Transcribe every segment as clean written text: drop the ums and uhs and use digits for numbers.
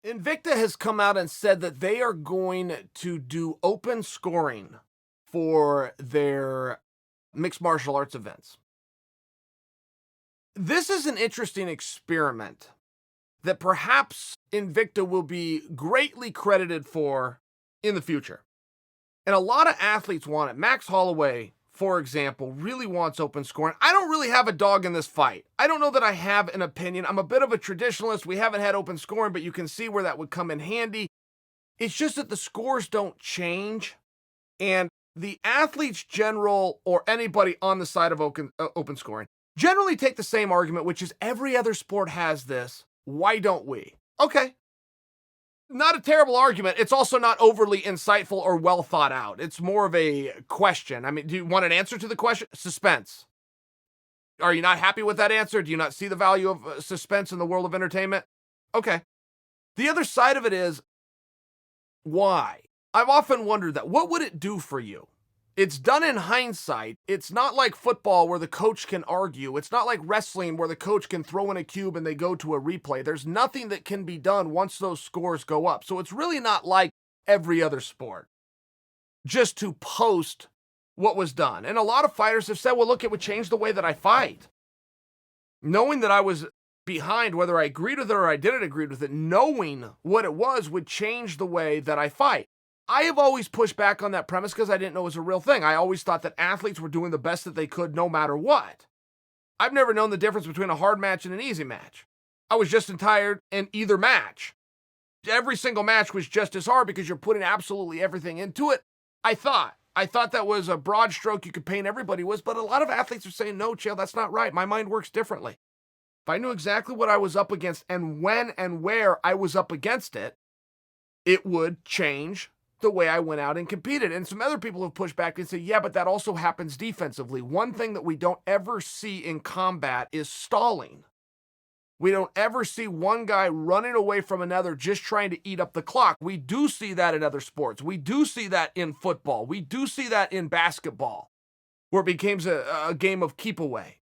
Invicta has come out and said that they are going to do open scoring for their mixed martial arts events. This is an interesting experiment that perhaps Invicta will be greatly credited for in the future. And a lot of athletes want it. Max Holloway, for example, really wants open scoring. I don't really have a dog in this fight. I don't know that I have an opinion. I'm a bit of a traditionalist. We haven't had open scoring, but you can see where that would come in handy. It's just that the scores don't change. And the athletes general or anybody on the side of open scoring generally take the same argument, which is every other sport has this. Why don't we? Okay. Not a terrible argument. It's also not overly insightful or well thought out. It's more of a question. I mean, do you want an answer to the question? Suspense. Are you not happy with that answer? Do you not see the value of suspense in the world of entertainment? Okay. The other side of it is, why? I've often wondered that. What would it do for you? It's done in hindsight. It's not like football where the coach can argue. It's not like wrestling where the coach can throw in a cube and they go to a replay. There's nothing that can be done once those scores go up. So it's really not like every other sport, just to post what was done. And a lot of fighters have said, well, look, it would change the way that I fight. Knowing that I was behind, whether I agreed with it or I didn't agree with it, knowing what it was would change the way that I fight. I have always pushed back on that premise because I didn't know it was a real thing. I always thought that athletes were doing the best that they could no matter what. I've never known the difference between a hard match and an easy match. I was just as tired in either match. Every single match was just as hard because you're putting absolutely everything into it. I thought that was a broad stroke you could paint everybody with, but a lot of athletes are saying, no, Chael, that's not right. My mind works differently. If I knew exactly what I was up against and when and where I was up against it, it would change the way I went out and competed. And some other people have pushed back and say, yeah, but that also happens defensively. One thing that we don't ever see in combat is stalling. We don't ever see one guy running away from another just trying to eat up the clock. We do see that in other sports. We do see that in football. We do see that in basketball, where it becomes a game of keep away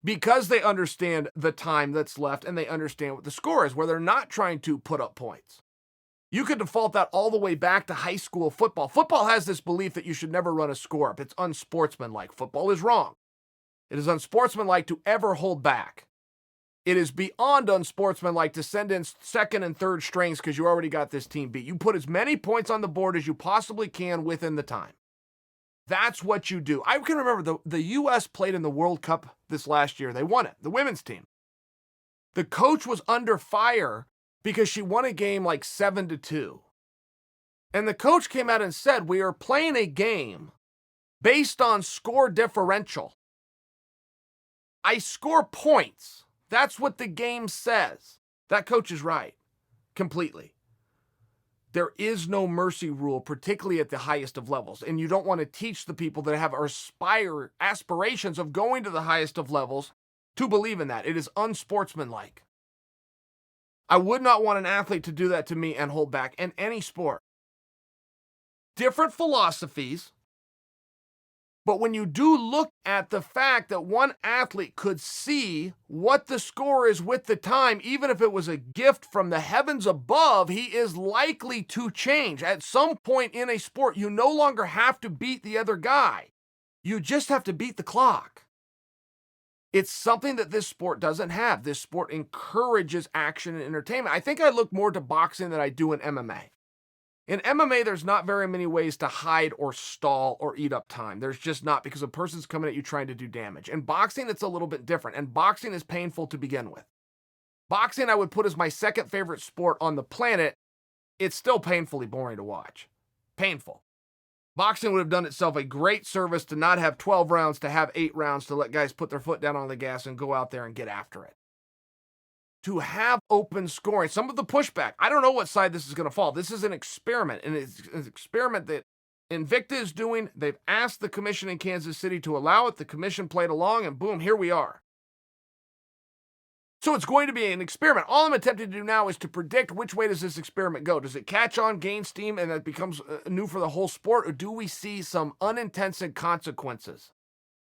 because they understand the time that's left and they understand what the score is, where they're not trying to put up points. You could default that all the way back to high school football. Football has this belief that you should never run a score up. It's unsportsmanlike. Football is wrong. It is unsportsmanlike to ever hold back. It is beyond unsportsmanlike to send in second and third strings because you already got this team beat. You put as many points on the board as you possibly can within the time. That's what you do. I can remember the U.S. played in the World Cup this last year. They won it, the women's team. The coach was under fire because she won a game like 7-2. And the coach came out and said, we are playing a game based on score differential. I score points. That's what the game says. That coach is right. Completely. There is no mercy rule, particularly at the highest of levels. And you don't want to teach the people that have aspirations of going to the highest of levels to believe in that. It is unsportsmanlike. I would not want an athlete to do that to me and hold back in any sport. Different philosophies, but when you do look at the fact that one athlete could see what the score is with the time, even if it was a gift from the heavens above, he is likely to change. At some point in a sport, you no longer have to beat the other guy. You just have to beat the clock. It's something that this sport doesn't have. This sport encourages action and entertainment. I think I look more to boxing than I do in MMA. In MMA, there's not very many ways to hide or stall or eat up time. There's just not, because a person's coming at you trying to do damage. In boxing, it's a little bit different, and boxing is painful to begin with. Boxing, I would put as my second favorite sport on the planet. It's still painfully boring to watch. Painful. Boxing would have done itself a great service to not have 12 rounds, to have 8 rounds, to let guys put their foot down on the gas and go out there and get after it. To have open scoring, some of the pushback, I don't know what side this is going to fall. This is an experiment, and it's an experiment that Invicta is doing. They've asked the commission in Kansas City to allow it. The commission played along, and boom, here we are. So it's going to be an experiment. All I'm attempting to do now is to predict which way does this experiment go. Does it catch on, gain steam, and that becomes new for the whole sport, or do we see some unintended consequences?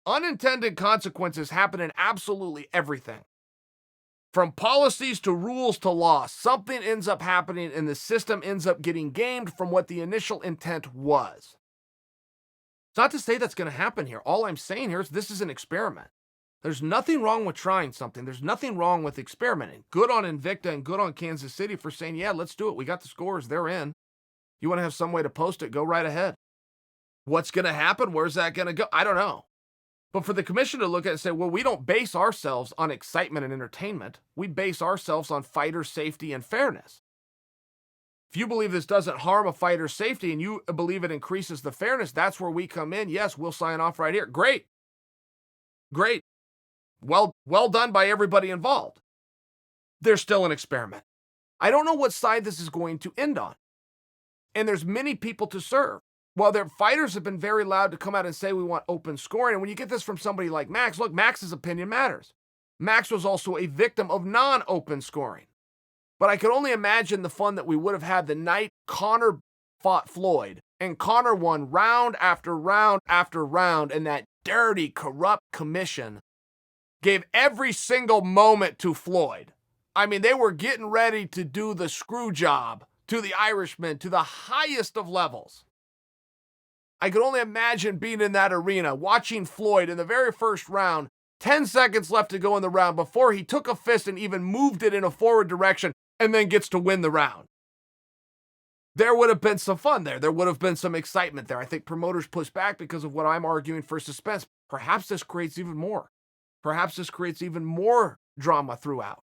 Unintended consequences happen in absolutely everything. From policies to rules to law, something ends up happening and the system ends up getting gamed from what the initial intent was. It's not to say that's going to happen here. All I'm saying here is this is an experiment. There's nothing wrong with trying something. There's nothing wrong with experimenting. Good on Invicta and good on Kansas City for saying, yeah, let's do it. We got the scores. They're in. You want to have some way to post it, go right ahead. What's going to happen? Where's that going to go? I don't know. But for the commission to look at it and say, well, we don't base ourselves on excitement and entertainment. We base ourselves on fighter safety and fairness. If you believe this doesn't harm a fighter's safety and you believe it increases the fairness, that's where we come in. Yes, we'll sign off right here. Great. Great. Well done by everybody involved. There's still an experiment. I don't know what side this is going to end on. And there's many people to serve. Well, their fighters have been very loud to come out and say we want open scoring. And when you get this from somebody like Max, look, Max's opinion matters. Max was also a victim of non-open scoring. But I could only imagine the fun that we would have had the night Conor fought Floyd. And Conor won round after round after round. And that dirty, corrupt commission gave every single moment to Floyd. I mean, they were getting ready to do the screw job to the Irishman to the highest of levels. I could only imagine being in that arena, watching Floyd in the very first round, 10 seconds left to go in the round before he took a fist and even moved it in a forward direction and then gets to win the round. There would have been some fun there. There would have been some excitement there. I think promoters push back because of what I'm arguing for suspense. Perhaps this creates even more. Perhaps this creates even more drama throughout.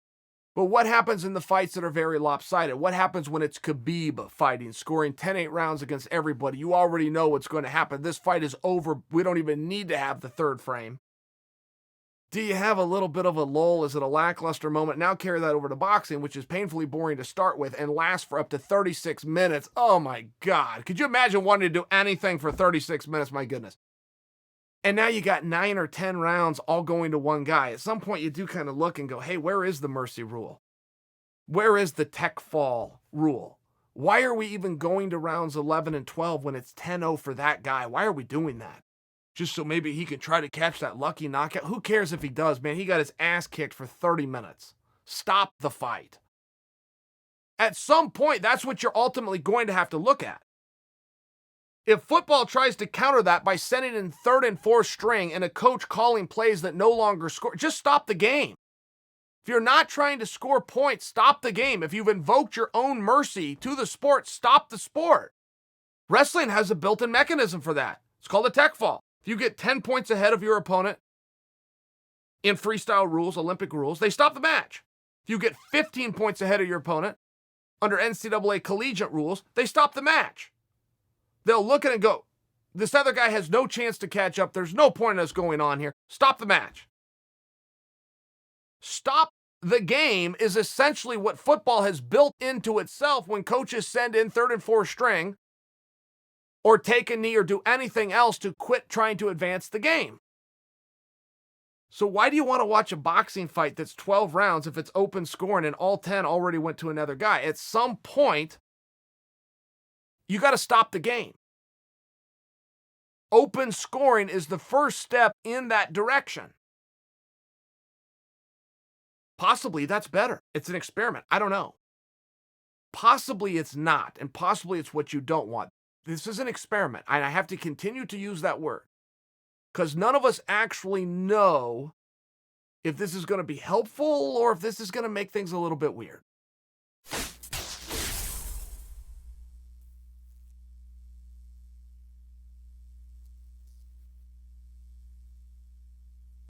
But what happens in the fights that are very lopsided? What happens when it's Khabib fighting, scoring 10-8 rounds against everybody? You already know what's going to happen. This fight is over. We don't even need to have the third frame. Do you have a little bit of a lull? Is it a lackluster moment? Now carry that over to boxing, which is painfully boring to start with and lasts for up to 36 minutes. Oh my God. Could you imagine wanting to do anything for 36 minutes? My goodness. And now you got 9 or 10 rounds all going to one guy. At some point, you do kind of look and go, hey, where is the mercy rule? Where is the tech fall rule? Why are we even going to rounds 11 and 12 when it's 10-0 for that guy? Why are we doing that? Just so maybe he can try to catch that lucky knockout? Who cares if he does, man? He got his ass kicked for 30 minutes. Stop the fight. At some point, that's what you're ultimately going to have to look at. If football tries to counter that by sending in third and fourth string and a coach calling plays that no longer score, just stop the game. If you're not trying to score points, stop the game. If you've invoked your own mercy to the sport, stop the sport. Wrestling has a built-in mechanism for that. It's called a tech fall. If you get 10 points ahead of your opponent in freestyle rules, Olympic rules, they stop the match. If you get 15 points ahead of your opponent under NCAA collegiate rules, they stop the match. They'll look at it and go, this other guy has no chance to catch up. There's no point in us going on here. Stop the match. Stop the game is essentially what football has built into itself when coaches send in third and fourth string or take a knee or do anything else to quit trying to advance the game. So why do you want to watch a boxing fight that's 12 rounds if it's open scoring and all 10 already went to another guy? At some point, you got to stop the game. Open scoring is the first step in that direction. Possibly that's better. It's an experiment. I don't know. Possibly it's not, and possibly it's what you don't want. This is an experiment, and I have to continue to use that word because none of us actually know if this is going to be helpful or if this is going to make things a little bit weird.